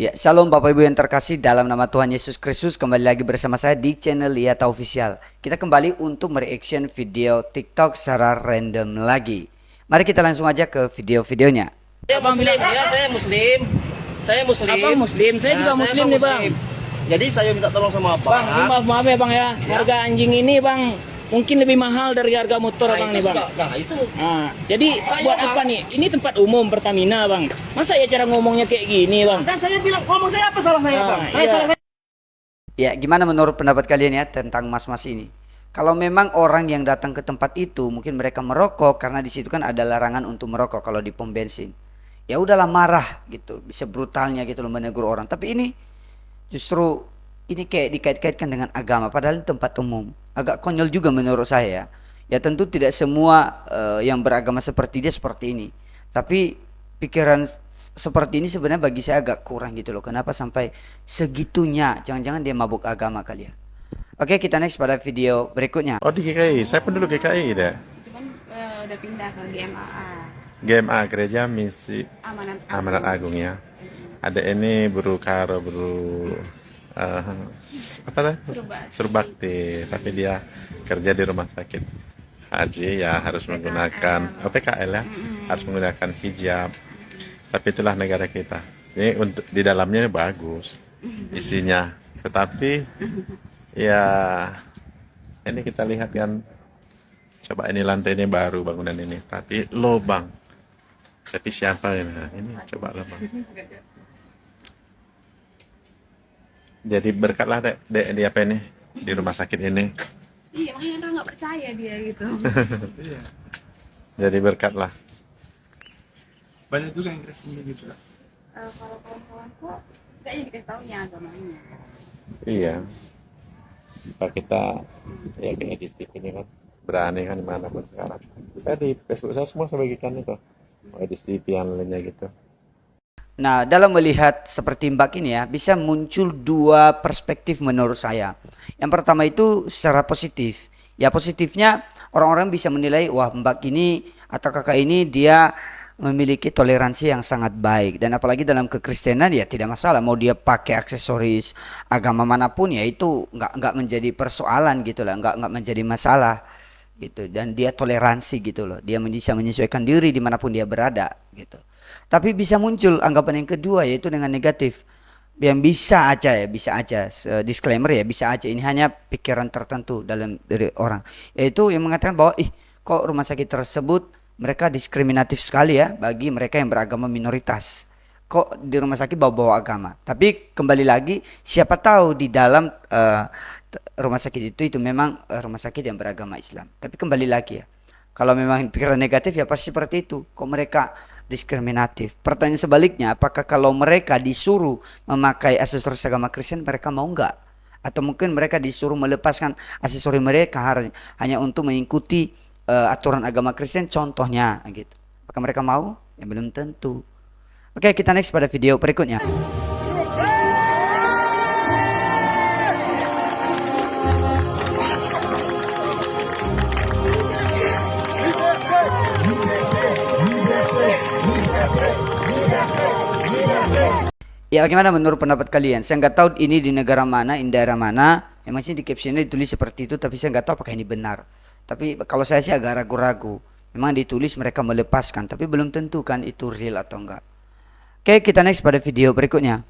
Ya, shalom Bapak Ibu yang terkasih dalam nama Tuhan Yesus Kristus. Kembali lagi bersama saya di channel Liyata Official. Kita kembali untuk mereaction video TikTok secara random lagi. Mari kita langsung aja ke video-videonya. Saya Muslim, ya saya Muslim. Saya Muslim. Abang Muslim, saya juga Saya Muslim nih bang. Jadi saya minta tolong sama Bang, maaf ya bang ya. Harga anjing ini bang mungkin lebih mahal dari harga motor abang nih bang. Nah itu. Nah, jadi Saya, buat Bang. apa nih? Ini tempat umum Pertamina bang. Masa ya cara ngomongnya kayak gini bang? Kan saya bilang ngomong saya apa salah saya bang? Saya iya. salah. Ya, gimana menurut pendapat kalian ya tentang mas-mas ini? Kalau memang orang yang datang ke tempat itu mungkin mereka merokok karena di situ kan ada larangan untuk merokok kalau di pom bensin. Ya udahlah marah gitu, bisa brutalnya gitu loh menegur orang. Tapi ini justru ini kayak dikait-kaitkan dengan agama padahal ini tempat umum. Agak konyol juga menurut saya. Ya tentu tidak semua yang beragama seperti dia seperti ini. Tapi pikiran seperti ini sebenarnya bagi saya agak kurang gitu loh. Kenapa sampai segitunya? Jangan-jangan dia mabuk agama kali ya. Oke, kita next pada video berikutnya. Oh di GKI, saya pun dulu GKI deh. Cuman udah pindah ke GMAA GMA Gereja Misi Amanat Amanat Agung ya. Ada ini Buru Karo, Buru apa tuh? Surbakti, tapi dia kerja di rumah sakit haji ya harus menggunakan PKL ya, harus menggunakan hijab. Tapi itulah negara kita. Ini untuk di dalamnya bagus isinya, tetapi ya ini kita lihat kan, coba ini lantai ini baru bangunan ini, tapi lobang. Tapi siapa ini? Nah, ini coba lobang. Jadi berkatlah dek di apa ini di rumah sakit ini. Iya, makanya orang nggak percaya dia gitu. Jadi berkatlah. Banyak juga yang Kristen gitu lah. Kalau kawan-kawanku kayaknya dikasih taunya agamanya. Iya. Pak kita ya kayak di Steve ini kan berani kan dimanapun sekarang. Saya di Facebook saya semua saya bagikan itu. Oh, di Steve yang lainnya gitu. Nah, dalam melihat seperti Mbak ini ya, bisa muncul dua perspektif menurut saya. Yang pertama itu secara positif. Ya positifnya orang-orang bisa menilai, wah Mbak ini atau kakak ini dia memiliki toleransi yang sangat baik. Dan apalagi dalam kekristenan ya tidak masalah. Mau dia pakai aksesoris agama manapun ya itu nggak menjadi persoalan gitu lah. Nggak menjadi masalah gitu. Dan dia toleransi gitu loh. Dia bisa menyesuaikan diri dimanapun dia berada gitu. Tapi bisa muncul anggapan yang kedua yaitu dengan negatif. Yang bisa aja disclaimer ya, bisa aja ini hanya pikiran tertentu dalam dari orang. Yaitu yang mengatakan bahwa kok rumah sakit tersebut mereka diskriminatif sekali ya bagi mereka yang beragama minoritas. Kok di rumah sakit bawa-bawa agama. Tapi kembali lagi siapa tahu di dalam rumah sakit itu memang rumah sakit yang beragama Islam. Tapi kembali lagi ya, kalau memang pikiran negatif ya pasti seperti itu. Kok mereka diskriminatif? Pertanyaan sebaliknya, apakah kalau mereka disuruh memakai aksesoris agama Kristen mereka mau enggak? Atau mungkin mereka disuruh melepaskan aksesoris mereka hanya untuk mengikuti aturan agama Kristen contohnya gitu. Apakah mereka mau? Ya belum tentu. Oke, kita next pada video berikutnya. Ya bagaimana menurut pendapat kalian? Saya nggak tahu ini di negara mana, di daerah mana. Emang sih di captionnya ditulis seperti itu, tapi saya nggak tahu apakah ini benar. Tapi kalau saya sih agak ragu-ragu. Memang ditulis mereka melepaskan, tapi belum tentu kan itu real atau enggak. Oke, kita next pada video berikutnya.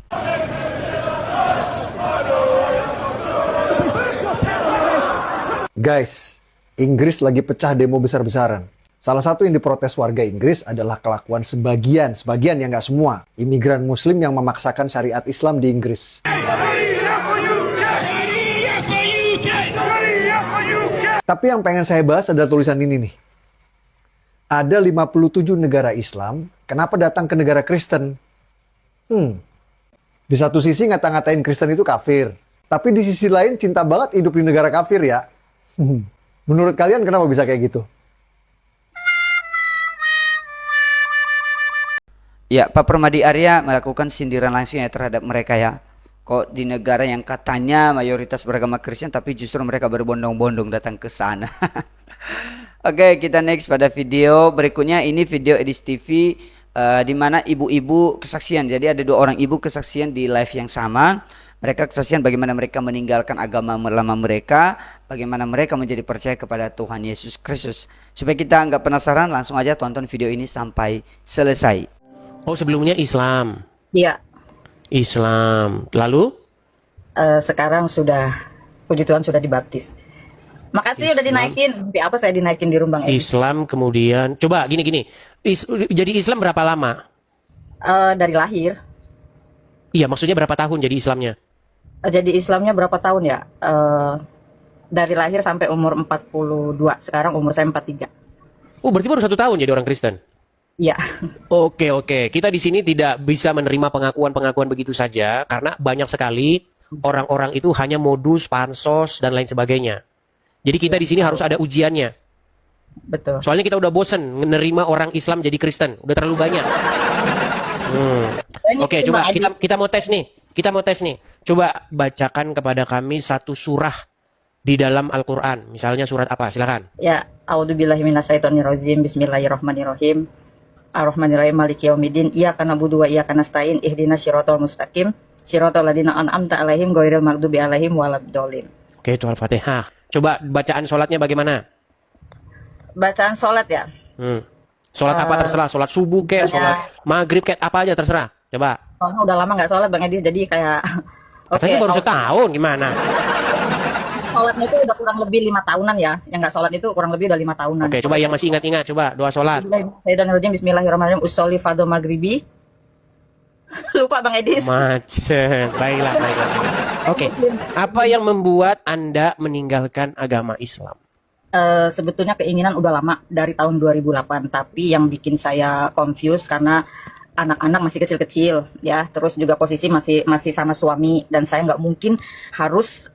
Guys, Inggris lagi pecah demo besar-besaran. Salah satu yang diprotes warga Inggris adalah kelakuan sebagian yang nggak semua, imigran muslim yang memaksakan syariat Islam di Inggris. Tapi yang pengen saya bahas adalah tulisan ini nih. Ada 57 negara Islam, kenapa datang ke negara Kristen? Di satu sisi ngata-ngatain Kristen itu kafir, tapi di sisi lain cinta banget hidup di negara kafir ya. Menurut kalian kenapa bisa kayak gitu? Ya, Pak Permadi Arya melakukan sindiran langsung ya terhadap mereka ya. Kok di negara yang katanya mayoritas beragama Kristen tapi justru mereka berbondong-bondong datang ke sana. Oke, kita next pada video berikutnya. Ini video Edis TV di mana ibu-ibu kesaksian. Jadi ada 2 orang ibu kesaksian di live yang sama. Mereka kesaksian bagaimana mereka meninggalkan agama lama mereka, bagaimana mereka menjadi percaya kepada Tuhan Yesus Kristus. Supaya kita nggak penasaran, langsung aja tonton video ini sampai selesai. Oh, sebelumnya Islam. Iya, Islam. Lalu? sekarang sudah, puji Tuhan sudah dibaptis. Makasih udah dinaikin. Tapi apa saya dinaikin di Rumbang Edi? Islam kemudian. Coba gini. Jadi Islam berapa lama? Dari lahir. Iya, maksudnya berapa tahun jadi Islamnya? Jadi Islamnya berapa tahun ya? Dari lahir sampai umur 42. Sekarang umur saya 43. Oh, berarti baru 1 tahun jadi orang Kristen? Iya. Oke. Kita di sini tidak bisa menerima pengakuan-pengakuan begitu saja karena banyak sekali orang-orang itu hanya modus, pansos dan lain sebagainya. Jadi kita di sini harus ada ujiannya. Betul. Soalnya kita udah bosen menerima orang Islam jadi Kristen, udah terlalu banyak. Oke, coba kita mau tes nih. Coba bacakan kepada kami satu surah di dalam Al-Qur'an. Misalnya surat apa? Silakan. Ya, a'udzubillahi minasyaitonirrajim. Bismillahirrahmanirrahim. Ar-Rahmanirrahim Maliki yaumiddin. Iyyaka na'budu wa iyyaka nasta'in. Ihdinas siratal mustaqim. Siratal ladzina an'amta 'alaihim ghairil maghdubi 'alaihim waladdallin. Oke, itu Al-Fatihah. Coba bacaan sholatnya bagaimana? Bacaan sholat ya. Sholat apa terserah, sholat subuh kayak, sholat maghrib kayak, apa aja terserah. Coba. Soalnya udah lama nggak sholat Bang Edi, jadi kayak Katanya baru setahun, gimana? Sholatnya itu udah kurang lebih 5 tahunan ya. Yang nggak sholat itu kurang lebih udah 5 tahunan. Oke, coba yang masih ingat-ingat, coba doa sholat. Bismillahirrahmanirrahim. Usolli fardhu maghribi. Lupa Bang Edis. Macet. Baiklah. Oke. Apa yang membuat Anda meninggalkan agama Islam? Sebetulnya keinginan udah lama dari tahun 2008, tapi yang bikin saya confused karena anak-anak masih kecil-kecil ya, terus juga posisi masih sama suami dan saya nggak mungkin harus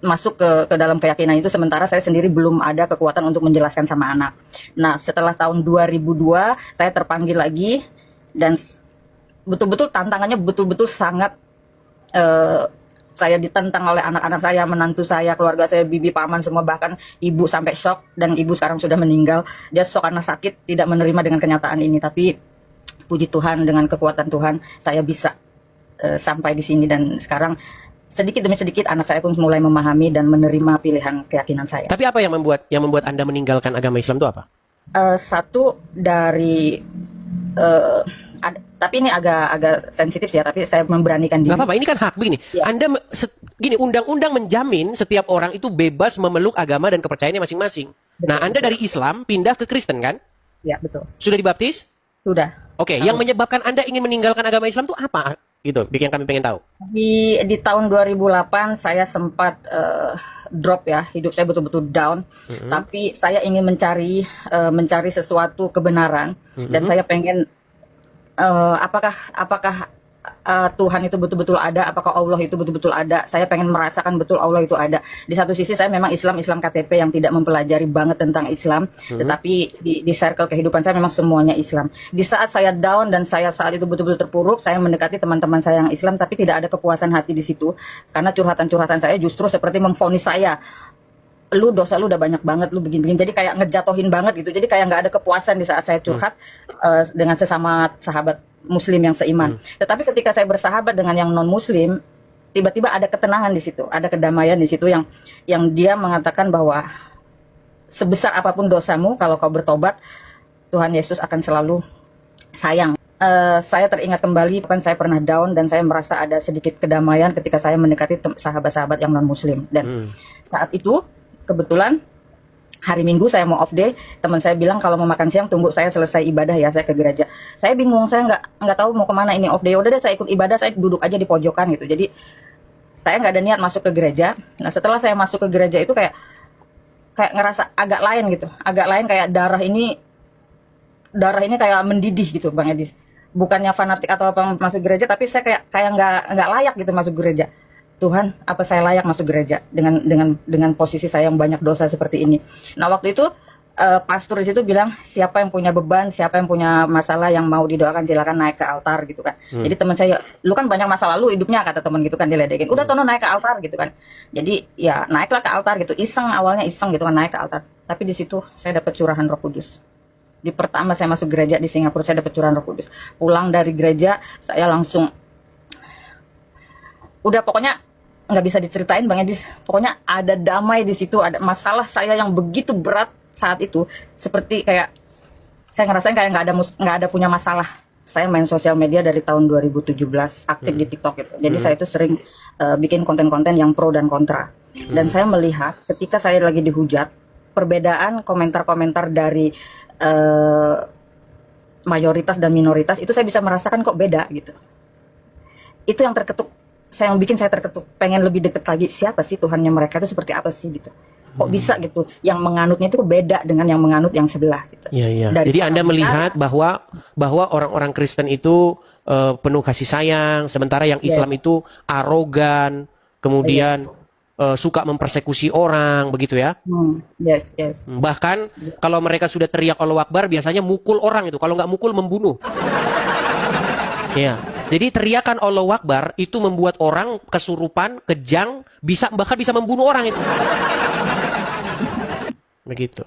masuk ke dalam keyakinan itu sementara saya sendiri belum ada kekuatan untuk menjelaskan sama anak. Nah, setelah tahun 2002 saya terpanggil lagi dan betul-betul tantangannya betul-betul sangat saya ditentang oleh anak-anak saya, menantu saya, keluarga saya, bibi, paman, semua, bahkan ibu sampai shock, dan ibu sekarang sudah meninggal. Dia shock karena sakit, tidak menerima dengan kenyataan ini. Tapi puji Tuhan, dengan kekuatan Tuhan saya bisa sampai di sini, dan sekarang sedikit demi sedikit anak saya pun mulai memahami dan menerima pilihan keyakinan saya. Tapi apa yang membuat Anda meninggalkan agama Islam itu apa? Satu dari tapi ini agak sensitif ya, tapi saya memberanikan diri. Gak apa-apa, ini kan hak begini. Ya. Anda gini, undang-undang menjamin setiap orang itu bebas memeluk agama dan kepercayaannya masing-masing. Betul. Nah, Anda dari Islam pindah ke Kristen kan? Ya, betul. Sudah dibaptis? Sudah. Oke, yang menyebabkan Anda ingin meninggalkan agama Islam itu apa? Gitu, yang kami pengen tahu. Di tahun 2008 saya sempat drop ya, hidup saya betul-betul down. Tapi saya ingin mencari sesuatu kebenaran, dan saya pengen apakah Tuhan itu betul-betul ada, apakah Allah itu betul-betul ada. Saya pengen merasakan betul Allah itu ada. Di satu sisi saya memang Islam KTP yang tidak mempelajari banget tentang Islam, tetapi di circle kehidupan saya memang semuanya Islam. Di saat saya down dan saya saat itu betul-betul terpuruk, saya mendekati teman-teman saya yang Islam, tapi tidak ada kepuasan hati di situ, karena curhatan-curhatan saya justru seperti memvonis saya, lu dosa lu udah banyak banget, lu begini-begini. Jadi kayak ngejatohin banget gitu. Jadi kayak nggak ada kepuasan di saat saya curhat dengan sesama sahabat Muslim yang seiman. Tetapi ketika saya bersahabat dengan yang non Muslim, tiba-tiba ada ketenangan di situ, ada kedamaian di situ yang dia mengatakan bahwa sebesar apapun dosamu, kalau kau bertobat, Tuhan Yesus akan selalu sayang. Saya teringat kembali kan saya pernah down dan saya merasa ada sedikit kedamaian ketika saya mendekati sahabat-sahabat yang non Muslim. Dan saat itu kebetulan hari Minggu saya mau off day, teman saya bilang kalau mau makan siang tunggu saya selesai ibadah ya, saya ke gereja. Saya bingung, saya nggak tahu mau kemana ini off day. Udah deh saya ikut ibadah, saya duduk aja di pojokan gitu. Jadi saya nggak ada niat masuk ke gereja. Nah, setelah saya masuk ke gereja itu kayak ngerasa agak lain gitu, agak lain, kayak darah ini kayak mendidih gitu Bang Edis. Bukannya fanatik atau apa masuk gereja, tapi saya kayak nggak layak gitu masuk gereja. Tuhan, apa saya layak masuk gereja dengan posisi saya yang banyak dosa seperti ini? Nah, waktu itu pastor di situ bilang, siapa yang punya beban, siapa yang punya masalah yang mau didoakan silakan naik ke altar gitu kan. Jadi teman saya, lu kan banyak masa lalu hidupnya, kata teman gitu kan, diledekin. Udah sono naik ke altar gitu kan. Jadi ya naiklah ke altar gitu. Awalnya iseng gitu kan naik ke altar. Tapi di situ saya dapat curahan Roh Kudus. Di pertama saya masuk gereja di Singapura, saya dapat curahan Roh Kudus. Pulang dari gereja, saya langsung udah pokoknya nggak bisa diceritain Bang Edis. Pokoknya ada damai di situ, ada masalah saya yang begitu berat saat itu, seperti kayak saya ngerasain kayak nggak ada punya masalah. Saya main sosial media dari tahun 2017, aktif di TikTok gitu. Jadi saya itu sering bikin konten-konten yang pro dan kontra. Dan saya melihat ketika saya lagi dihujat, perbedaan komentar-komentar dari mayoritas dan minoritas itu saya bisa merasakan kok beda gitu. Itu yang terketuk, yang bikin saya terketuk, pengen lebih deket lagi, siapa sih Tuhannya mereka itu, seperti apa sih gitu. Kok bisa gitu, yang menganutnya itu beda dengan yang menganut yang sebelah gitu. Iya, iya. Dari Jadi Anda cara melihat bahwa orang-orang Kristen itu penuh kasih sayang, sementara yang Islam itu arogan, kemudian suka mempersekusi orang, begitu ya? Yes, yes. Bahkan kalau mereka sudah teriak Allahu Akbar, biasanya mukul orang itu. Kalau nggak mukul, membunuh. Ya. Jadi teriakan Allahu Akbar itu membuat orang kesurupan, kejang, bahkan bisa membunuh orang itu. Begitu.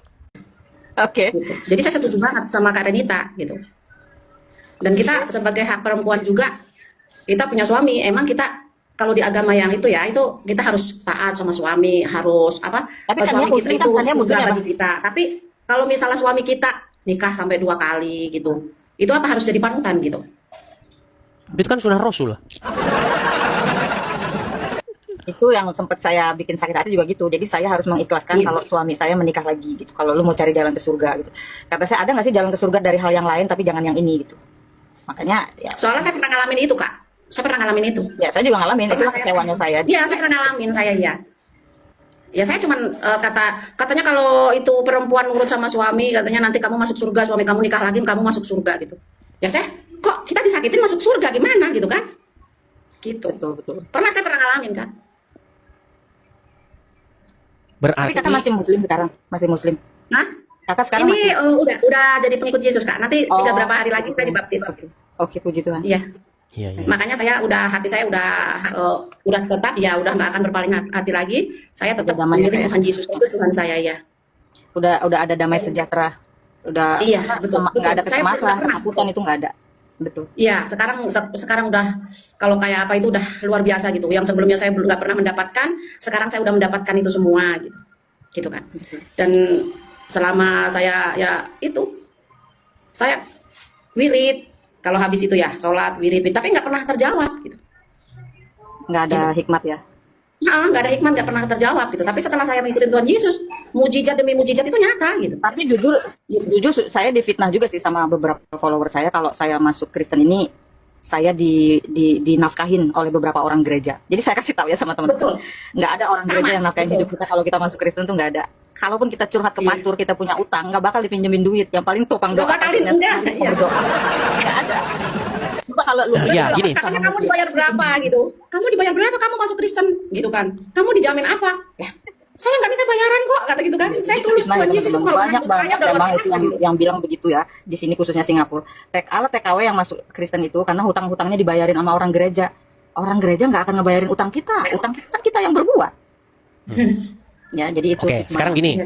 Oke. Gitu. Jadi saya setuju banget sama Kak Renita gitu. Dan kita sebagai hak perempuan juga, kita punya suami, emang kita kalau di agama yang itu ya, itu kita harus taat sama suami, harus apa? Tapi kan suami dia kita muslim, itu kan dia muslim surga ya, bagi kita. Tapi kalau misalnya suami kita nikah sampai 2 kali gitu, itu apa harus jadi panutan gitu? Itu kan sunnah Rasul. Itu yang sempat saya bikin sakit hati juga gitu. Jadi saya harus mengikhlaskan kalau suami saya menikah lagi gitu. Kalau lu mau cari jalan ke surga gitu. Kata saya, ada nggak sih jalan ke surga dari hal yang lain tapi jangan yang ini gitu. Makanya ya, Soalnya saya pernah ngalamin itu, Kak. Saya pernah ngalamin itu. ya saya juga ngalamin. Itulah kecewanya saya. Iya, saya pernah ngalamin, saya ya. Ya saya cuman katanya kalau itu perempuan nurut sama suami, katanya nanti kamu masuk surga, suami kamu nikah lagi, kamu masuk surga gitu. Ya saya, kok kita disakitin masuk surga gimana gitu kan? Gitu. Betul. Saya pernah ngalamin kan. Tapi Berarti kakak masih muslim sekarang? Masih muslim? Nah, Kakak sekarang ini masih? udah jadi pengikut Yesus, Kak. Nanti Oh, berapa hari lagi saya dibaptis. Oke, puji Tuhan. Iya. Iya, iya. Makanya hati saya udah tetap ya, udah nggak akan berpaling hati lagi. Saya tetap Udah damai ya, memilih Kak, ya? Tuhan Yesus Kristus Tuhan saya ya. Udah ada damai sejahtera. Udah Iya, betul, nggak ada betul. Saya kecemasan, pernah. ketakutan itu nggak ada. Betul. Iya, sekarang udah kalau kayak apa itu udah luar biasa gitu. Yang sebelumnya saya belum nggak pernah mendapatkan, sekarang saya udah mendapatkan itu semua gitu kan. Dan selama saya ya itu saya wirid kalau habis itu ya sholat wirid, tapi nggak pernah terjawab gitu. Nggak ada hikmat ya. Nah, nggak ada hikmat, nggak pernah terjawab gitu. Tapi setelah saya mengikuti Tuhan Yesus, mujizat demi mujizat itu nyata gitu. Tapi jujur saya difitnah juga sih sama beberapa follower saya kalau saya masuk Kristen ini saya dinafkahin oleh beberapa orang gereja. Jadi saya kasih tahu ya sama teman-teman. Nggak ada orang gereja yang nafkahin hidup kita kalau kita masuk Kristen tuh nggak ada. Kalaupun kita curhat ke pastor, kita punya utang, nggak bakal dipinjemin duit. Yang paling topang doa. Nggak bakal, enggak. Berdoa. Nggak ada. Coba kalau lu Ya, gini. Katanya kamu dibayar berapa gitu? Kamu dibayar berapa? Kamu masuk Kristen gitu kan? Kamu dijamin apa? Ya, saya nggak minta bayaran kok, kata gitu kan? Saya tulus Nah, Tuhan Yesus itu kalau banyak bertanya udah luar memang itu biasa. yang bilang begitu ya di sini khususnya Singapura. TKW yang masuk Kristen itu karena hutang-hutangnya dibayarin sama orang gereja. Orang gereja nggak akan ngebayarin utang kita kan kita yang berbuat. Ya jadi itu. Oke, sekarang gini.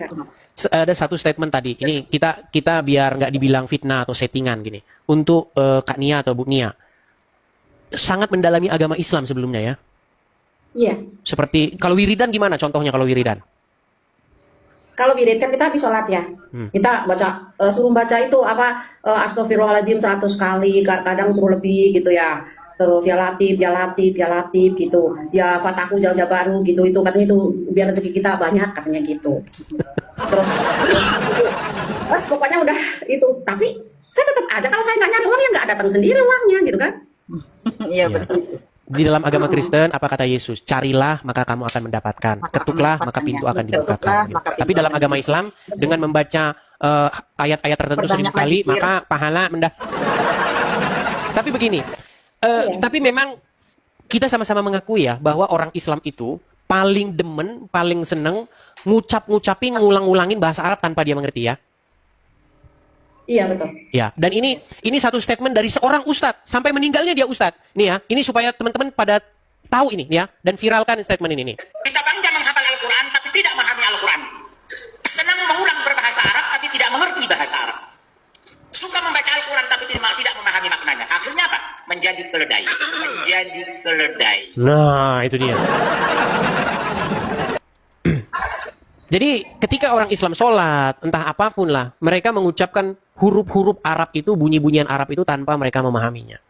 Ada satu statement tadi. Ini kita biar nggak dibilang fitnah atau settingan gini. Untuk Kak Nia atau Bu Nia, sangat mendalami agama Islam sebelumnya ya. Iya. Seperti kalau wiridan gimana contohnya kalau wiridan? Kalau wirid kan kita habis sholat ya. Kita baca suruh baca itu apa astagfirullahaladzim 100 kali, kadang suruh lebih gitu ya. Terus ya latif gitu. Ya fatahu jauh baru gitu, itu katanya itu biar rezeki kita banyak katanya gitu. Terus pokoknya udah itu. Tapi saya tetap aja kalau saya nggak nyari uang ya nggak datang sendiri uangnya gitu kan. Iya betul. Di dalam agama Kristen apa kata Yesus? Carilah maka kamu akan mendapatkan. Ketuklah maka pintu akan dibukakan. Ketuklah, Gitu. maka pintu Tapi dalam akan agama Islam dengan membaca ayat-ayat tertentu 1000 Perbanyak kali zikir. maka pahala Tapi begini, tapi memang kita sama-sama mengakui ya bahwa orang Islam itu paling demen, paling seneng ngucapin, ngulang-ngulangin bahasa Arab tanpa dia mengerti ya. Iya betul. Ya, dan ini satu statement dari seorang ustadz sampai meninggalnya dia ustadz. Nih ya, ini supaya teman-teman pada tahu ini ya dan viralkan statement ini nih. Kita bangga menghafal Al-Quran tapi tidak memahami Al-Quran. Senang mengulang berbahasa Arab tapi tidak mengerti bahasa Arab. suka membaca Al-Quran tapi tidak memahami maknanya. Akhirnya apa? Menjadi keledai. Menjadi keledai. Nah, itu dia. Jadi ketika orang Islam sholat, entah apapun lah, mereka mengucapkan huruf-huruf Arab itu, bunyi-bunyian Arab itu tanpa mereka memahaminya.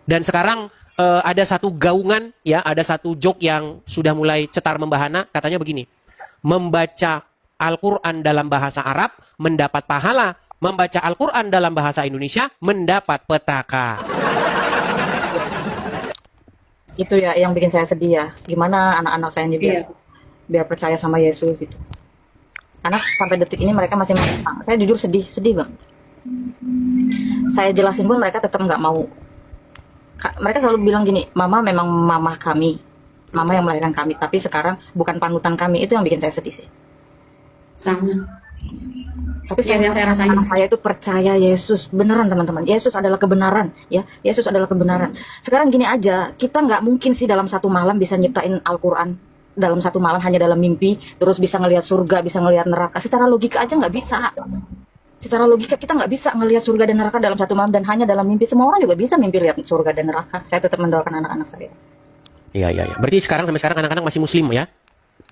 Dan sekarang ada satu gaungan, ya, ada satu joke yang sudah mulai cetar membahana, katanya begini, membaca Al-Quran dalam bahasa Arab mendapat pahala, membaca Al-Quran dalam bahasa Indonesia mendapat petaka. Itu ya yang bikin saya sedih ya. Gimana anak-anak saya ini biar percaya sama Yesus gitu. Karena sampai detik ini mereka masih menentang. Saya jujur sedih bang. Saya jelasin pun mereka tetap nggak mau. Mereka selalu bilang gini, mama memang mama kami, mama yang melahirkan kami, tapi sekarang bukan panutan kami. Itu yang bikin saya sedih sih. Sama. Tapi yang saya rasain. anak saya itu percaya Yesus beneran teman-teman. Yesus adalah kebenaran, ya. Yesus adalah kebenaran. Sekarang gini aja, kita nggak mungkin sih dalam satu malam bisa nyiptain Al-Quran dalam satu malam hanya dalam mimpi, terus bisa ngelihat surga, bisa ngelihat neraka. Secara logika aja nggak bisa. Secara logika kita nggak bisa ngelihat surga dan neraka dalam satu malam dan hanya dalam mimpi. Semua orang juga bisa mimpi lihat surga dan neraka. Saya tetap mendoakan anak-anak saya. Iya. Berarti sampai sekarang anak-anak masih muslim ya?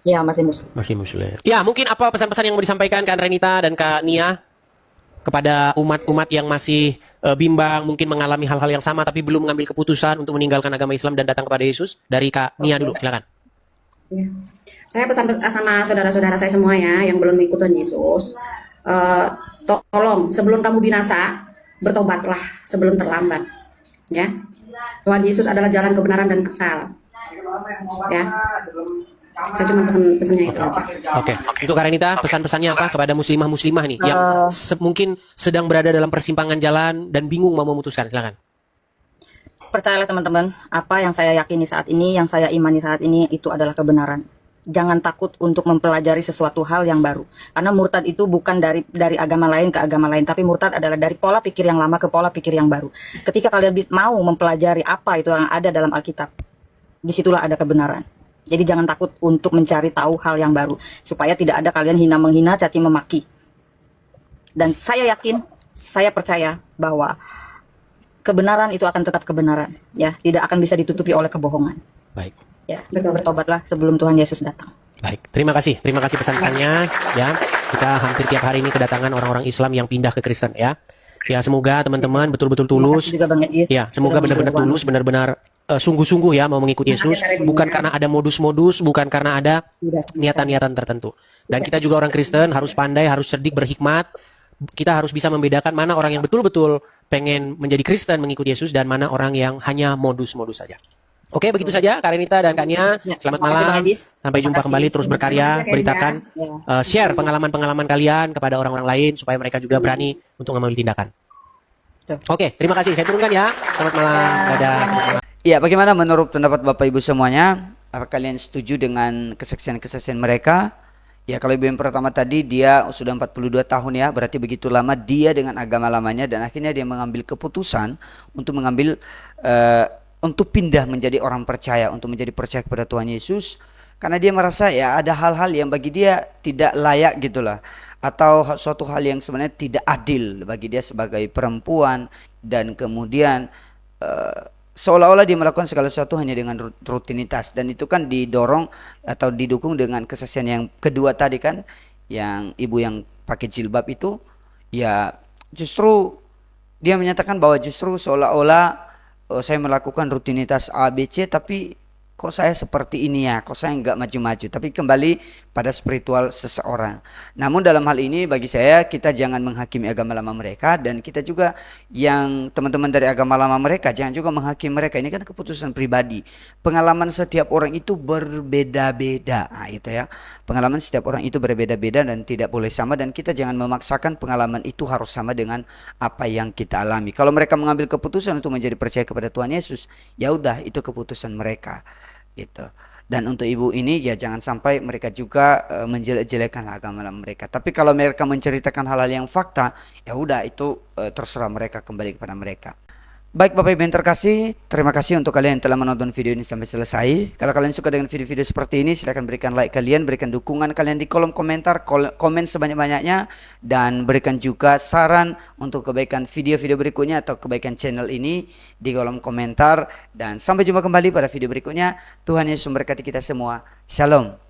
Ya, masih muslim. Masih muslim. Ya, mungkin apa pesan-pesan yang mau disampaikan Kak Renita dan Kak Nia kepada umat-umat yang masih bimbang, mungkin mengalami hal-hal yang sama tapi belum mengambil keputusan untuk meninggalkan agama Islam dan datang kepada Yesus? Dari Kak Nia dulu, silakan. Ya. Saya pesan sama saudara-saudara saya semua ya yang belum ikut Tuhan Yesus, tolong sebelum kamu binasa bertobatlah sebelum terlambat. Ya, Tuhan Yesus adalah jalan kebenaran dan kekal. Ya, saya cuma pesannya itu aja. Oke. Untuk Kak Renita, pesan-pesannya apa kepada muslimah-muslimah nih yang mungkin sedang berada dalam persimpangan jalan dan bingung mau memutuskan? Silakan. Percayalah teman-teman, apa yang saya yakini saat ini, yang saya imani saat ini itu adalah kebenaran. Jangan takut untuk mempelajari sesuatu hal yang baru. Karena murtad itu bukan dari agama lain ke agama lain, tapi murtad adalah dari pola pikir yang lama ke pola pikir yang baru. Ketika kalian mau mempelajari apa itu yang ada dalam Alkitab, disitulah ada kebenaran. Jadi jangan takut untuk mencari tahu hal yang baru, supaya tidak ada kalian hina menghina, caci memaki. Dan saya yakin, saya percaya bahwa kebenaran itu akan tetap kebenaran, ya, tidak akan bisa ditutupi oleh kebohongan. Baik. Ya, bertobatlah sebelum Tuhan Yesus datang. Baik, terima kasih pesan-pesannya. Ya, kita hampir tiap hari ini kedatangan orang-orang Islam yang pindah ke Kristen, ya. Ya, semoga teman-teman betul-betul tulus. Juga Bang Edi, ya, semoga benar-benar tulus, benar-benar sungguh-sungguh ya mau mengikuti Yesus, bukan karena ada modus-modus, bukan karena ada niatan-niatan tertentu. Dan kita juga orang Kristen harus pandai, harus cerdik, berhikmat. Kita harus bisa membedakan mana orang yang betul-betul pengen menjadi Kristen, mengikuti Yesus, dan mana orang yang hanya modus-modus saja. Oke, begitu saja Kak Renita dan Kak Nia. Selamat malam. Sampai jumpa kembali, terus berkarya, beritakan, share pengalaman-pengalaman kalian kepada orang-orang lain supaya mereka juga berani untuk mengambil tindakan. Oke, terima kasih. Saya turunkan ya. Selamat malam. Dadah. Ya, bagaimana menurut pendapat Bapak Ibu semuanya? Apa kalian setuju dengan kesaksian-kesaksian mereka? Ya, kalau ibu yang pertama tadi dia sudah 42 tahun ya, berarti begitu lama dia dengan agama lamanya dan akhirnya dia mengambil keputusan untuk untuk pindah menjadi orang percaya, untuk menjadi percaya kepada Tuhan Yesus, karena dia merasa ya ada hal-hal yang bagi dia tidak layak gitulah, atau suatu hal yang sebenarnya tidak adil bagi dia sebagai perempuan, dan kemudian seolah-olah dia melakukan segala sesuatu hanya dengan rutinitas, dan itu kan didorong atau didukung dengan kesaksian yang kedua tadi kan, yang ibu yang pakai jilbab itu ya justru dia menyatakan bahwa justru seolah-olah saya melakukan rutinitas A, B, C, tapi kok saya seperti ini ya, kok saya nggak maju-maju. Tapi kembali pada spiritual seseorang. Namun dalam hal ini bagi saya, kita jangan menghakimi agama lama mereka, dan kita juga yang teman-teman dari agama lama mereka jangan juga menghakimi mereka. Ini kan keputusan pribadi. Pengalaman setiap orang itu berbeda-beda. Nah, itu ya. Pengalaman setiap orang itu berbeda-beda dan tidak boleh sama, dan kita jangan memaksakan pengalaman itu harus sama dengan apa yang kita alami. Kalau mereka mengambil keputusan untuk menjadi percaya kepada Tuhan Yesus, ya udah, itu keputusan mereka. Gitu. Dan untuk ibu ini ya jangan sampai mereka juga menjelek-jelekan agama mereka. Tapi kalau mereka menceritakan hal-hal yang fakta, ya udah itu terserah mereka, kembali kepada mereka. Baik Bapak Ibu yang terkasih, terima kasih untuk kalian yang telah menonton video ini sampai selesai. Kalau kalian suka dengan video-video seperti ini, silahkan berikan like kalian, berikan dukungan kalian di kolom komentar, komen sebanyak-banyaknya, dan berikan juga saran untuk kebaikan video-video berikutnya atau kebaikan channel ini di kolom komentar. Dan sampai jumpa kembali pada video berikutnya. Tuhan Yesus memberkati kita semua. Shalom.